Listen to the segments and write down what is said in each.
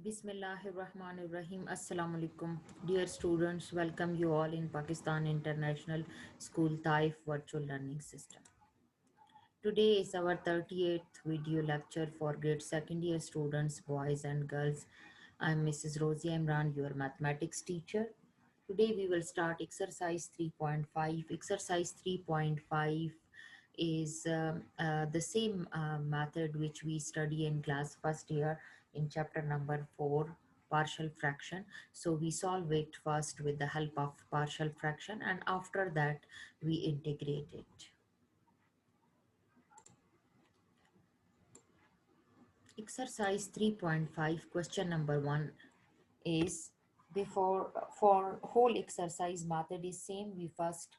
Bismillahirrahmanirrahim. Assalamu alaikum. Dear students, welcome you all in Pakistan International School Taif Virtual Learning System. Today is our 38th video lecture for grade second year students, boys and girls. I'm Mrs. Rosie Imran, your mathematics teacher. Today we will start exercise 3.5. Exercise 3.5 is the same method which we study in class first year in chapter number 4, partial fraction. So we solve it first with the help of partial fraction, and after that we integrate it. Exercise 3.5, question number 1 is, before for whole exercise method is same. We first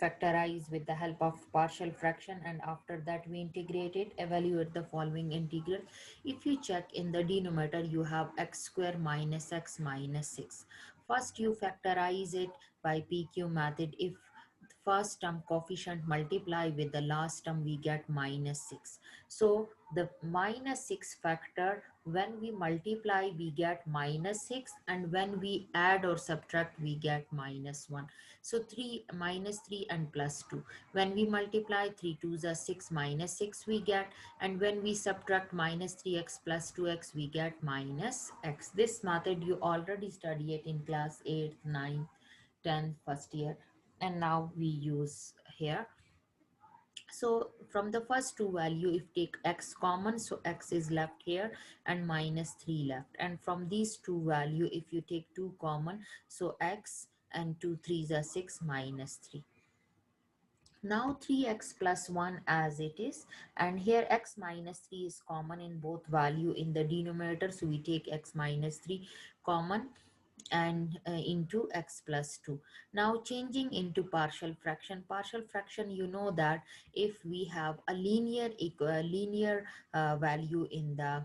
factorize with the help of partial fraction, and after that we integrate it. Evaluate the following integral. If you check in the denominator, you have x square minus x minus 6. First you factorize it by PQ method. If first term coefficient multiply with the last term, we get minus 6. So the minus 6 factor, when we multiply we get minus 6, and when we add or subtract we get minus 1. So 3 minus 3 and plus 2. When we multiply, 3 2s are 6, minus 6 we get, and when we subtract minus 3x plus 2x we get minus x. This method you already study it in class 8th, 9th, 10th, first year, and now we use here. So from the first two value, if take x common, so x is left here and minus 3 left. And from these two value, if you take 2 common, so x and 2 3s are 6, minus 3. Now 3x plus 1 as it is, and here x minus 3 is common in both value in the denominator, so we take x minus 3 common and into x plus 2. Now changing into partial fraction, you know that if we have a linear value in the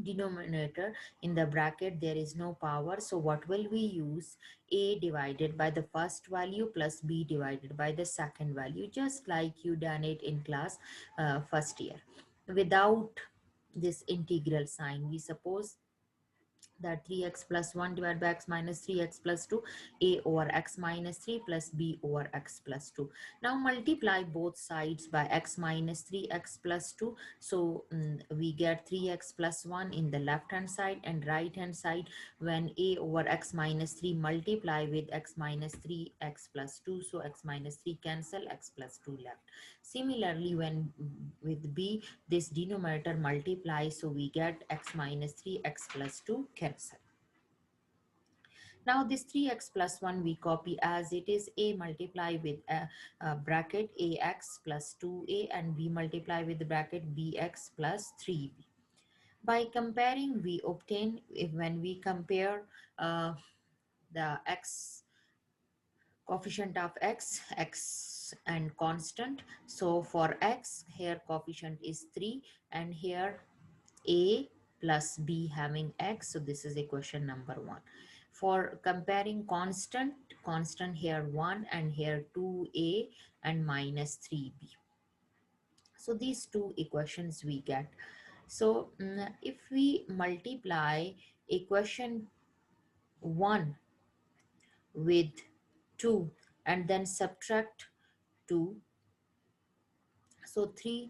denominator, in the bracket there is no power, so what will we use? A divided by the first value plus b divided by the second value, just like you done it in class first year. Without this integral sign, we suppose that 3x plus 1 divided by x minus 3x plus 2, a over x minus 3 plus b over x plus 2. Now multiply both sides by x minus 3x plus 2. So we get 3x plus 1 in the left hand side and right hand side. When a over x minus 3 multiply with x minus 3x plus 2, so x minus 3 cancel, x plus 2 left. Similarly, when with b, this denominator multiplies, so we get x minus 3, x plus 2 cancel. Now this 3x plus 1 we copy as it is. A multiply with a bracket ax plus 2a, and b multiply with the bracket bx plus 3b. By comparing, we obtain, if when we compare the x coefficient of x and constant. So for x, here coefficient is 3, and here a plus b having x, so this is equation number 1. For comparing constant here 1, and here 2a and minus 3b. So these two equations we get. So if we multiply equation 1 with 2 and then subtract 2, so 3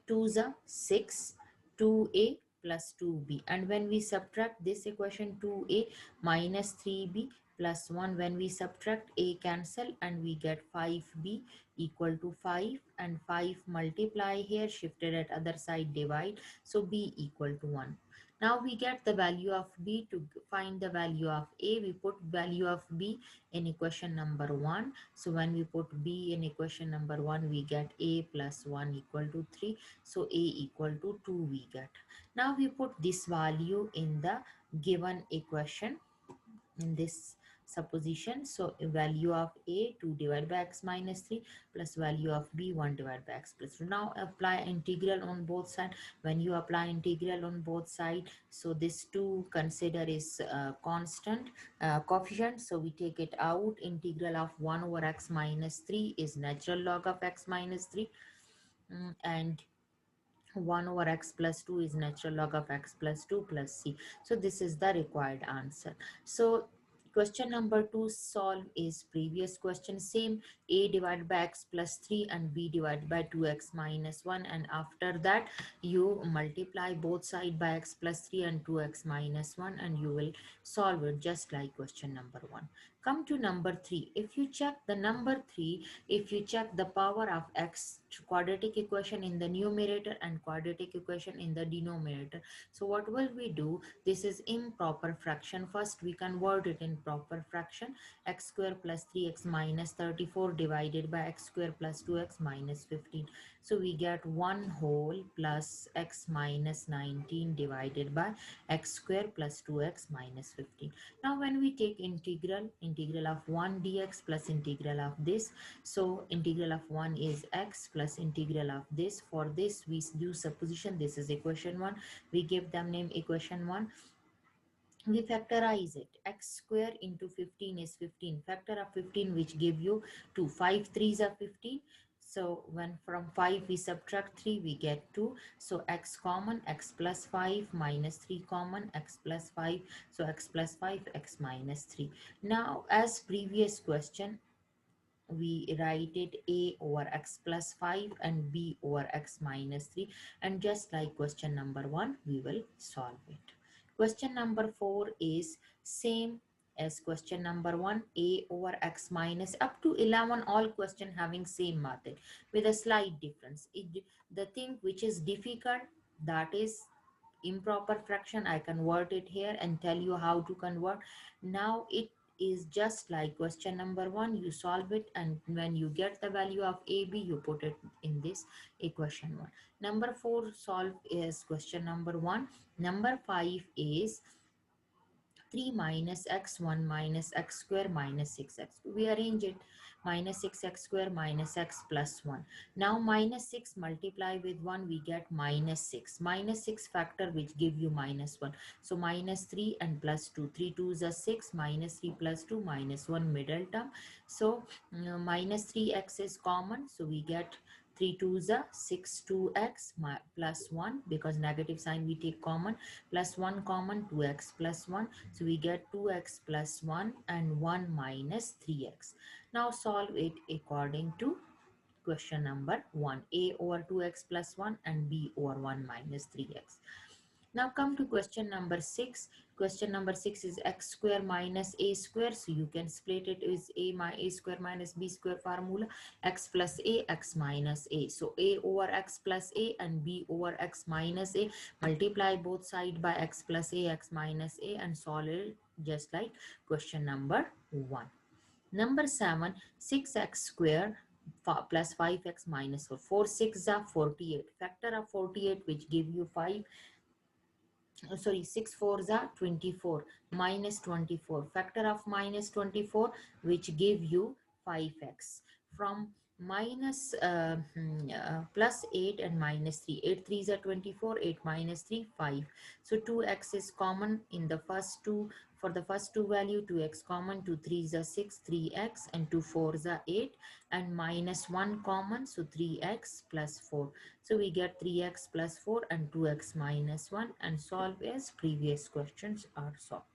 2s are 6, 2a plus 2b, and when we subtract this equation, 2a minus 3b plus 1, when we subtract, a cancel and we get 5b equal to 5, and 5 multiply here, shifted at other side, divide, so b equal to 1. Now we get the value of b. To find the value of a, we put value of b in equation number 1. So when we put b in equation number 1, we get a plus 1 equal to 3. So a equal to 2 we get. Now we put this value in the given equation in this supposition. So value of a 2 divided by x minus 3 plus value of b 1 divided by x plus 2. Now apply integral on both sides. When you apply integral on both sides, so this 2 consider is constant coefficient, so we take it out. Integral of 1 over x minus 3 is natural log of x minus 3, and 1 over x plus 2 is natural log of x plus 2 plus c. So this is the required answer. So question number 2 solve is previous question, same, a divided by x plus 3 and b divided by 2x minus 1, and after that you multiply both side by x plus 3 and 2x minus 1, and you will solve it just like question number 1. Come to number 3. If you check the number 3, if you check the power of x quadratic equation in the numerator and quadratic equation in the denominator, so what will we do? This is improper fraction. First we convert it in proper fraction. X square plus 3x minus 34 divided by x square plus 2x minus 15. So we get 1 whole plus x minus 19 divided by x square plus 2x minus 15. Now when we take integral of 1 dx plus integral of this, so integral of 1 is x plus integral of this. For this we do supposition, this is equation 1, we give them name equation 1. We factorize it. X square into 15 is 15, factor of 15 which give you 2, 5 3s are 15. So when from 5 we subtract 3, we get 2. So x common, x plus 5 minus 3 common, x plus 5. So x plus 5, x minus 3. Now as previous question, we write it a over x plus 5 and b over x minus 3, and just like question number 1 we will solve it. Question number 4 is same as question number 1, a over x minus up to 11, all question having same method with a slight difference. The thing which is difficult, that is improper fraction, I convert it here and tell you how to convert. Now it is just like question number 1, you solve it, and when you get the value of a b, you put it in this equation 1. Number 4 solve is question number 1. Number 5 is 3 minus x 1 minus x square minus 6x. We arrange it, minus 6x square minus x plus 1. Now minus 6 multiply with 1, we get minus 6. Minus 6 factor which give you minus 1. So minus 3 and plus 2. 3 2s are 6, minus 3 plus 2, minus 1 middle term. So minus 3x is common. So we get 3 2s are 6 2x plus 1, because negative sign we take common, plus 1 common, 2x plus 1. So we get 2x plus 1 and 1 minus 3x. Now solve it according to question number 1, a over 2x plus 1 and b over 1 minus 3x. Now come to question number 6. Question number 6 is x square minus a square. So you can split it as a square minus b square formula. X plus a, x minus a. So a over x plus a and b over x minus a. Multiply both sides by x plus a, x minus a, and solve it just like question number 1. Number 7, 6x square plus 5x minus 4. 4 6 are 48. Factor of 48 which give you 5, sorry, 6 4s are 24, minus 24, factor of minus 24 which give you 5x. From minus plus 8 and minus 3, 8 3s are 24, 8 minus 3 5. So 2x is common in the first two. For the first two value, 2x common, 2 3s are 6, 3x, and 2 4s are 8, and minus 1 common, so 3x plus 4. So we get 3x plus 4 and 2x minus 1, and solve as previous questions are solved.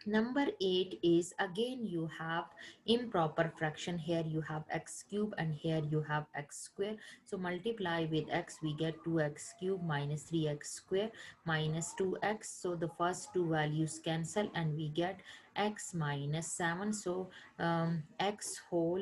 Number 8 is again you have improper fraction. Here you have x cube and here you have x square. So multiply with x, we get 2x cube minus 3x square minus 2x. So the first two values cancel and we get x minus 7. So x whole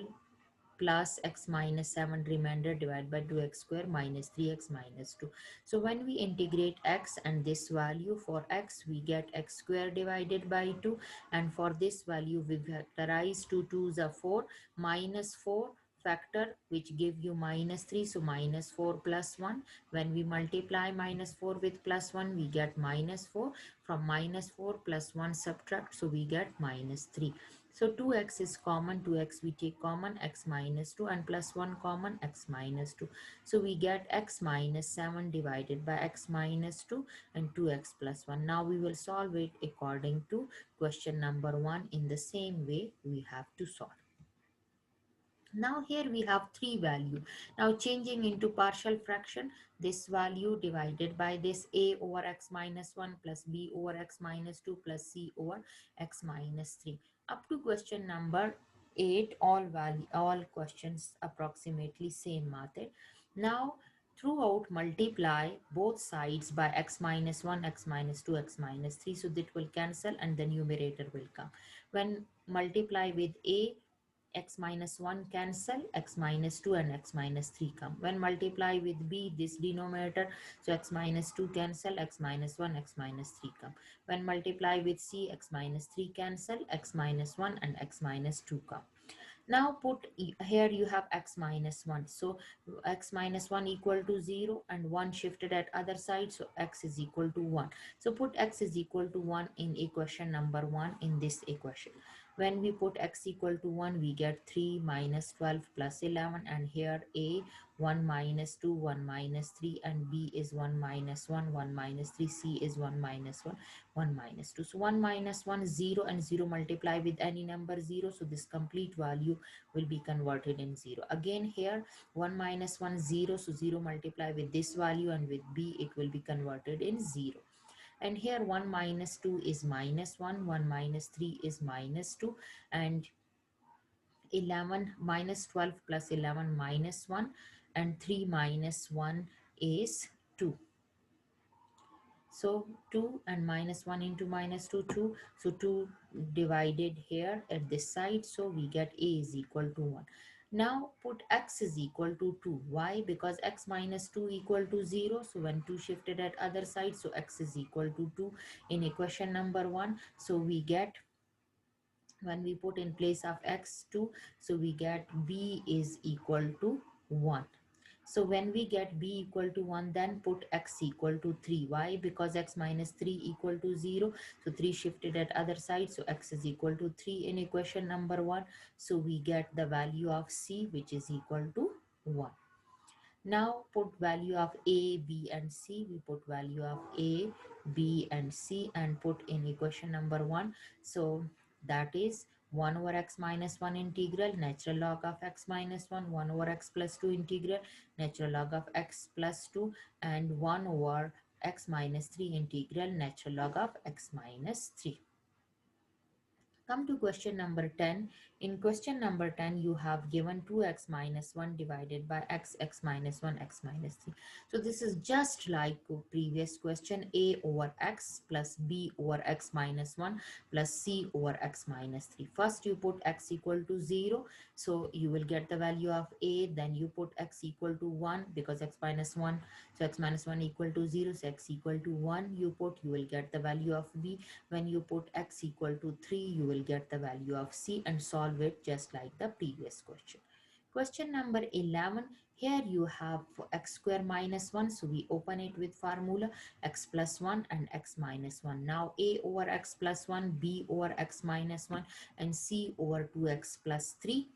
plus x minus 7 remainder divided by 2x square minus 3x minus 2. So when we integrate x and this value, for x we get x square divided by 2, and for this value we factorize 2 2s are 4, minus 4 factor which give you minus 3, so minus 4 plus 1. When we multiply minus 4 with plus 1, we get minus 4. From minus 4 plus 1 subtract, so we get minus 3. So 2x is common, 2x we take common, x minus 2, and plus 1 common, x minus 2. So we get x minus 7 divided by x minus 2 and 2x plus 1. Now we will solve it according to question number 1 in the same way we have to solve. Now here we have three value. Now changing into partial fraction, this value divided by this a over x minus 1 plus b over x minus 2 plus c over x minus 3. Up to question number 8, all value, all questions approximately same method. Now throughout multiply both sides by x minus 1, x minus 2, x minus 3. So that will cancel and the numerator will come. When multiply with a, x minus 1 cancel, x minus 2 and x minus 3 come. When multiply with b, this denominator, so x minus 2 cancel, x minus 1, x minus 3 come. When multiply with c, x minus 3 cancel, x minus 1 and x minus 2 come. Now put here you have x minus 1, so x minus 1 equal to 0 and 1 shifted at other side, so x is equal to 1. So put x is equal to 1 in equation number 1 in this equation. When we put x equal to 1, we get 3 minus 12 plus 11, and here a 1 minus 2, 1 minus 3, and b is 1 minus 1, 1 minus 3, c is 1 minus 1, 1 minus 2. So 1 minus 1 is 0, and 0 multiply with any number 0, so this complete value will be converted in 0. Again here 1 minus 1 0, so 0 multiply with this value, and with b it will be converted in 0. And here 1 minus 2 is minus 1, 1 minus 3 is minus 2, and 11 minus 12 plus 11 minus 1, and 3 minus 1 is 2. So 2 and minus 1 into minus 2, 2. So 2 divided here at this side. So we get a is equal to 1. Now put x is equal to 2. Why? Because x minus 2 equal to 0. So when 2 shifted at other side, so x is equal to 2 in equation number 1. So we get, when we put in place of x2, so we get b is equal to 1. So when we get b equal to 1, then put x equal to 3. Why? Because x minus 3 equal to 0. So 3 shifted at other side. So x is equal to 3 in equation number 1. So we get the value of c, which is equal to 1. Now put value of a, b and c. We put value of a, b and c and put in equation number 1. So that is 1 over x minus 1 integral natural log of x minus 1, 1 over x plus 2 integral natural log of x plus 2, and 1 over x minus 3 integral natural log of x minus 3. Come to question number 10. In question number 10, you have given 2x minus 1 divided by x, x minus 1, x minus 3. So this is just like previous question, a over x plus b over x minus 1 plus c over x minus 3. First you put x equal to 0. So you will get the value of a. Then you put x equal to 1 because x minus 1. So x minus 1 equal to 0. So x equal to 1 you put, you will get the value of b. When you put x equal to 3, you will get the value of c and solve it just like the previous question. Question number 11. Here you have x square minus 1. So we open it with formula x plus 1 and x minus 1. Now a over x plus 1, b over x minus 1, and c over 2x plus 3.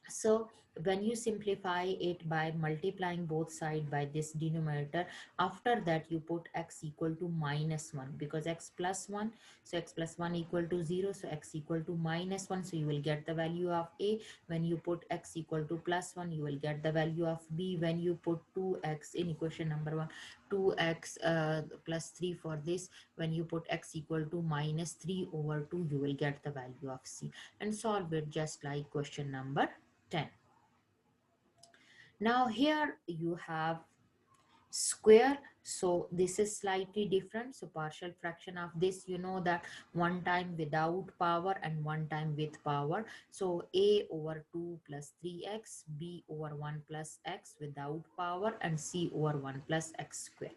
So when you simplify it by multiplying both sides by this denominator, after that you put x equal to minus 1 because x plus 1, so x plus 1 equal to 0, so x equal to minus 1, so you will get the value of a. When you put x equal to plus 1, you will get the value of b. When you put 2x in equation number 1, 2x plus 3 for this, when you put x equal to minus 3 over 2, you will get the value of c and solve it just like question number 10. Now here you have square, so this is slightly different. So partial fraction of this, you know that one time without power and one time with power. So a over 2 plus 3x, b over 1 plus x without power, and c over 1 plus x square.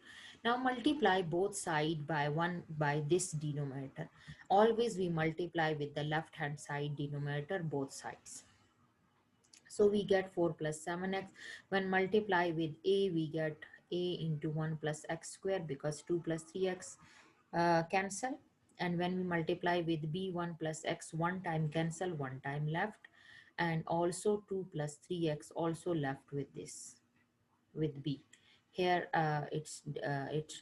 Now multiply both side by 1 by this denominator. Always we multiply with the left hand side denominator both sides. So we get 4 plus 7x. When multiply with a, we get a into 1 plus x square because 2 plus 3x cancel. And when we multiply with b, 1 plus x, one time cancel, one time left. And also 2 plus 3x also left with this, with b. Here it's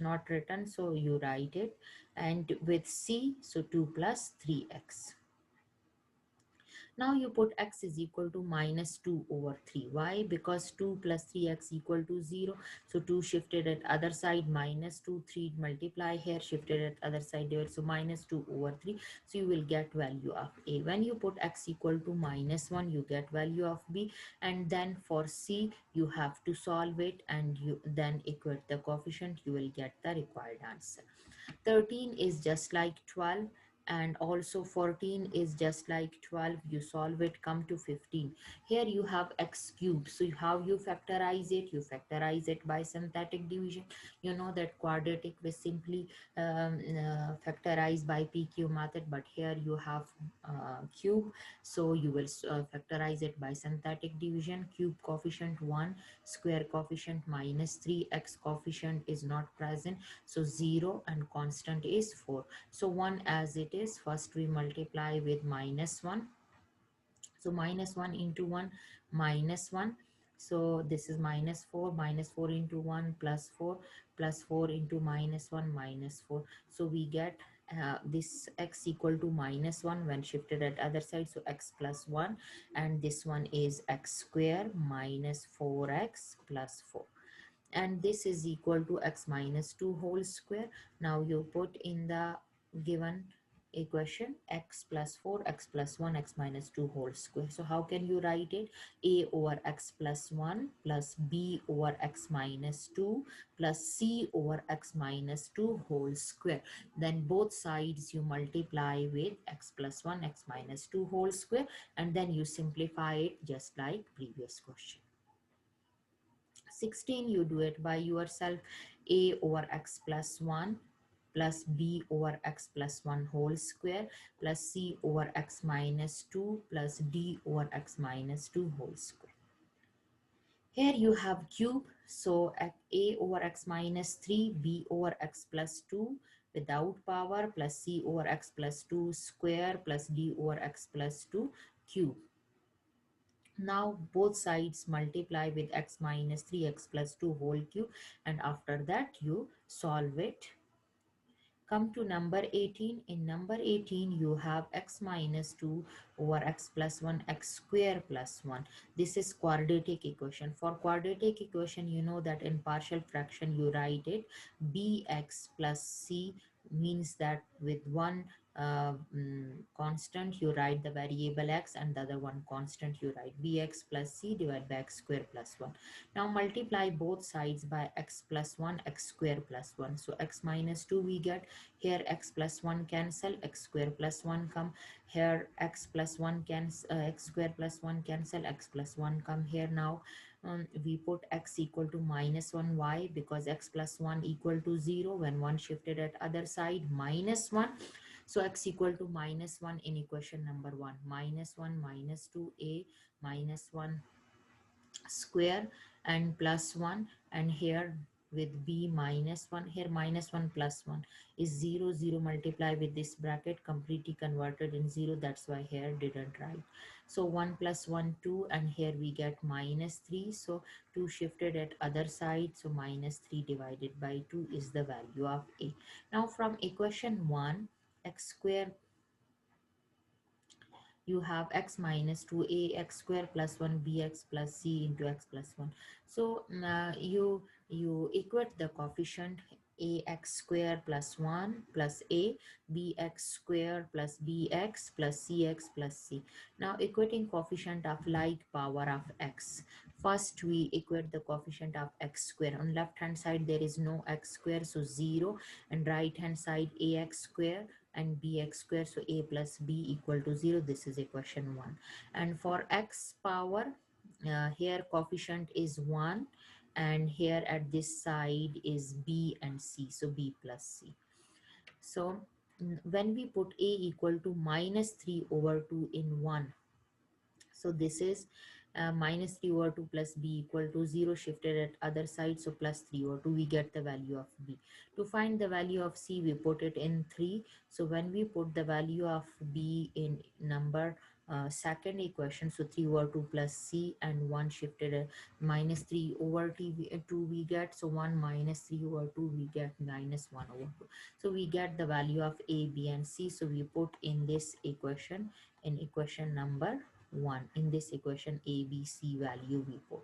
not written, so you write it. And with c, so 2 plus 3x. Now you put x is equal to minus 2 over 3. Why? Because 2 plus 3x equal to 0. So 2 shifted at other side, minus 2, 3 multiply here, shifted at other side there. So minus 2 over 3. So you will get value of A. When you put x equal to minus 1, you get value of B. And then for C, you have to solve it and you then equate the coefficient. You will get the required answer. 13 is just like 12, and also 14 is just like 12. You solve it, come to 15. Here you have x cubed. So how you factorize it? You factorize it by synthetic division. You know that quadratic we simply factorize by PQ method, but here you have cube. So you will factorize it by synthetic division. Cube coefficient 1, square coefficient minus 3, x coefficient is not present, so 0, and constant is 4. So 1 as it is, first we multiply with minus 1. So minus 1 into 1, minus 1. So this is minus 4 into 1 plus 4 into minus 1 minus 4. So we get this x equal to minus 1 when shifted at other side. So x plus 1, and this one is x square minus 4x plus 4, and this is equal to x minus 2 whole square. Now you put in the given equation x plus 4, x plus 1, x minus 2 whole square. So how can you write it? A over x plus 1 plus b over x minus 2 plus c over x minus 2 whole square. Then both sides you multiply with x plus 1, x minus 2 whole square, and then you simplify it just like previous question. 16 you do it by yourself. A over x plus 1 plus b over x plus 1 whole square plus c over x minus 2 plus d over x minus 2 whole square. Here you have cube, so a over x minus 3, b over x plus 2 without power plus c over x plus 2 square plus d over x plus 2 cube. Now both sides multiply with x minus 3x plus 2 whole cube, and after that you solve it. Come to number 18. In number 18 you have x minus 2 over x plus 1, x square plus 1. This is quadratic equation. For quadratic equation, you know that in partial fraction you write it bx plus c, means that with one constant you write the variable x, and the other one constant you write bx plus c divided by x square plus 1. Now multiply both sides by x plus 1, x square plus 1. So x minus 2 we get. Here x plus 1 cancel, x square plus 1 come. Here x plus 1 cancel, x square plus 1 cancel, x plus 1 come here. Now we put x equal to minus 1. Why? Because x plus 1 equal to 0 when 1 shifted at other side, minus 1. So x equal to minus 1 in equation number 1. Minus 1 minus 2a minus 1 square and plus 1, and here with b minus 1, here minus 1 plus 1 is 0. 0 multiply with this bracket, completely converted in 0, that's why here didn't write. So 1 plus 1 2, and here we get minus 3. So 2 shifted at other side, so minus 3 divided by 2 is the value of a. Now from equation 1, x square, you have x minus 2 ax square plus 1 bx plus c into x plus 1. So you equate the coefficient ax square plus 1 plus a, bx square plus bx plus cx plus c. Now equating coefficient of like power of x. First we equate the coefficient of x square. On left hand side there is no x square, so 0, and right hand side ax square and bx square, so a plus b equal to 0. This is equation 1. And for x power, here coefficient is 1, and here at this side is b and c, so b plus c. So when we put a equal to minus 3 over 2 in 1, so this is minus 3 over 2 plus b equal to 0, shifted at other side, so plus 3 over 2, we get the value of b. To find the value of c, we put it in 3. So when we put the value of b in number second equation. So 3 over 2 plus c, and 1 shifted minus 3 over 2 we get. So 1 minus 3 over 2 we get minus 1 over 2. So we get the value of a, b and c. So we put in this equation, in equation number 1. In this equation, a, b, c value we put.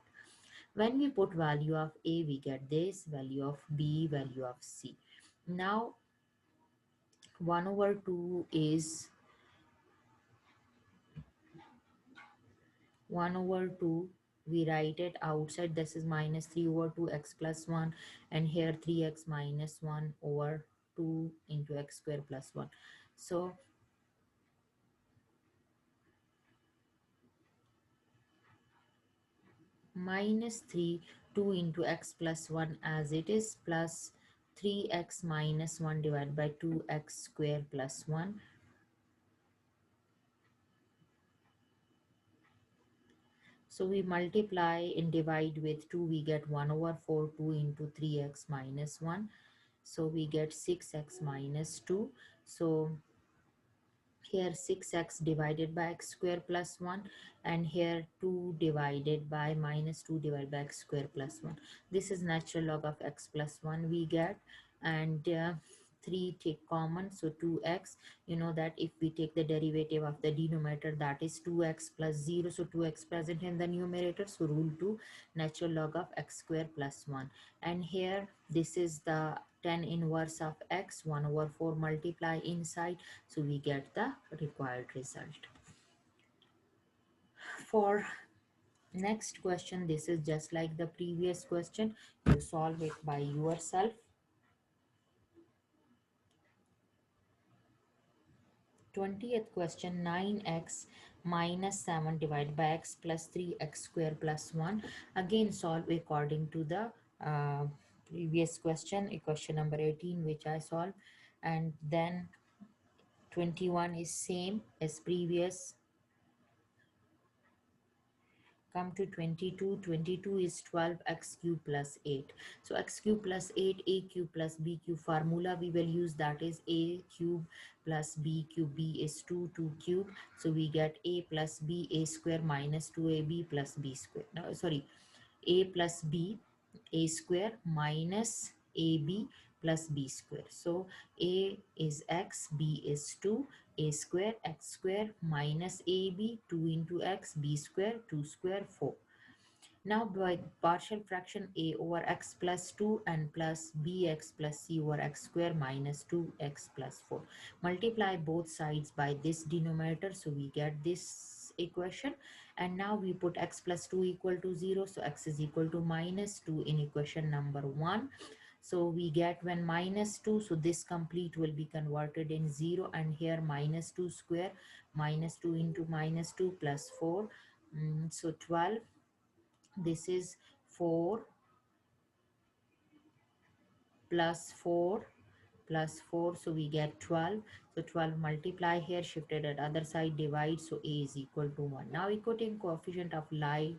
When we put value of a, we get this, value of b, value of c. Now 1 over 2 is 1 over 2, we write it outside. This is minus 3 over 2 x plus 1, and here 3x minus 1 over 2 into x square plus 1. So minus 3, 2 into x plus 1 as it is, plus 3x minus 1 divided by 2x square plus 1. So we multiply and divide with 2, we get 1 over 4, 2 into 3x minus 1. So we get 6x minus 2. So here 6x divided by x square plus 1, and here 2 divided by minus 2 divided by x square plus 1. This is natural log of x plus 1 we get, and 3 take common, so 2x. You know that if we take the derivative of the denominator, that is 2x plus 0, so 2x present in the numerator, so rule 2, natural log of x square plus 1. And here this is the tan inverse of x, 1 over 4 multiply inside, so we get the required result. For next question, this is just like the previous question, you solve it by yourself. 20th question, 9x minus 7 divided by x plus 3x square plus 1. Again solve according to the previous question, equation number 18 which I solved, and then 21 is same as previous. Come to 22. 22 is 12x cube plus 8. So x cube plus 8, a cube plus b cube formula we will use, that is a cube plus b cube. B is 2, 2 cube. So we get a plus b, a square minus 2ab plus b square. No, sorry, a plus b, a square minus ab plus b square. So a is x, b is 2, a square, x square minus ab, 2 into x, b square, 2 square, 4. Now by partial fraction, a over x plus 2 and plus bx plus c over x square minus 2x plus 4. Multiply both sides by this denominator, so we get this equation. And now we put x plus 2 equal to 0, so x is equal to minus 2 in equation number 1. So we get when minus 2, so this complete will be converted in 0, and here minus 2 square, minus 2 into minus 2 plus 4, so 12. This is 4 plus 4 plus 4, so we get 12. So 12 multiply here, shifted at other side, divide, so a is equal to 1. Now equating coefficient of like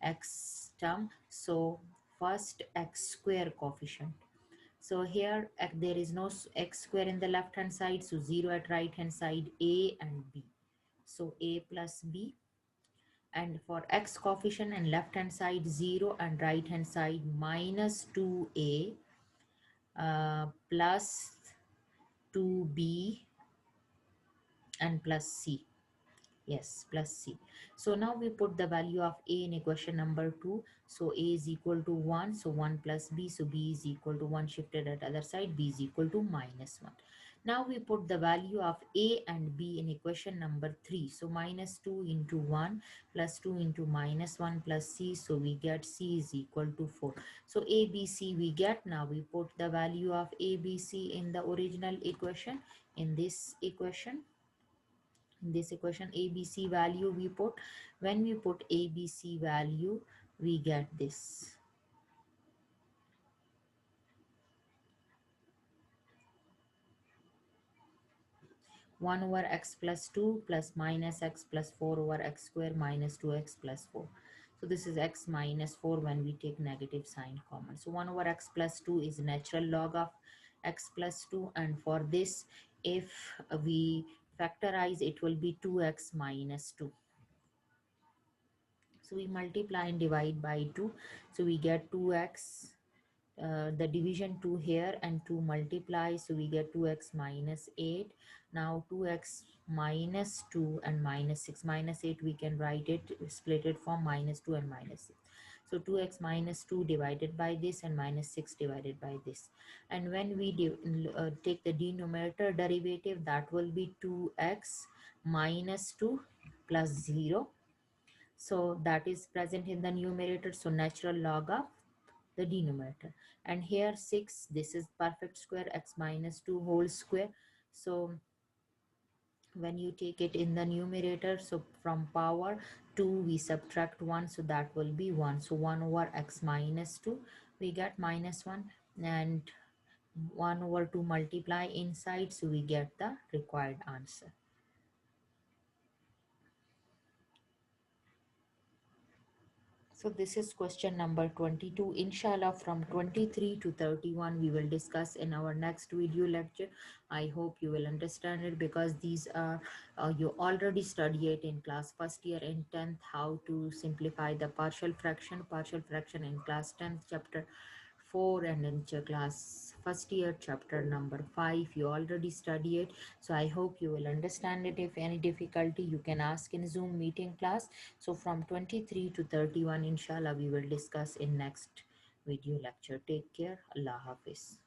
x term, so first x square coefficient. So here there is no x square in the left hand side, so 0 at right hand side, a and b. So a plus b, and for x coefficient and left hand side 0 and right hand side minus 2a plus 2b and plus c. Yes, plus c. So now we put the value of a in equation number 2. So a is equal to 1, so 1 plus b, so b is equal to 1, shifted at other side, b is equal to minus 1. Now we put the value of a and b in equation number 3. So minus 2 into 1 plus 2 into minus 1 plus c, so we get c is equal to 4. So a, b, c we get. Now we put the value of a, b, c in the original equation, in this equation. In this equation, abc value we put. When we put abc value, we get this. 1 over x plus 2 plus minus x plus 4 over x square minus 2x plus 4. So this is x minus 4 when we take negative sign common. So 1 over x plus 2 is natural log of x plus 2, and for this, if we factorize, it will be 2x minus 2. So we multiply and divide by 2, so we get 2x, the division 2 here and 2 multiply, so we get 2x minus 8. Now 2x minus 2 and minus 6, minus 8 we can write it, split it from minus 2 and minus 6. So 2x minus 2 divided by this and minus 6 divided by this. And when we take the denominator derivative, that will be 2x minus 2 plus 0. So that is present in the numerator, so natural log of the denominator. And here 6, this is perfect square, x minus 2 whole square. So when you take it in the numerator, so from power 2 we subtract 1, so that will be 1. So 1 over x minus 2, we get minus 1, and 1 over 2 multiply inside, so we get the required answer. So this is question number 22. Inshallah, from 23 to 31, we will discuss in our next video lecture. I hope you will understand it, because these are, you already study it in class first year in 10th, how to simplify the partial fraction in class 10th, chapter 4, and in class first year, chapter number 5. You already study it. So I hope you will understand it. If any difficulty, you can ask in Zoom meeting class. So from 23 to 31, inshallah, we will discuss in next video lecture. Take care. Allah Hafiz.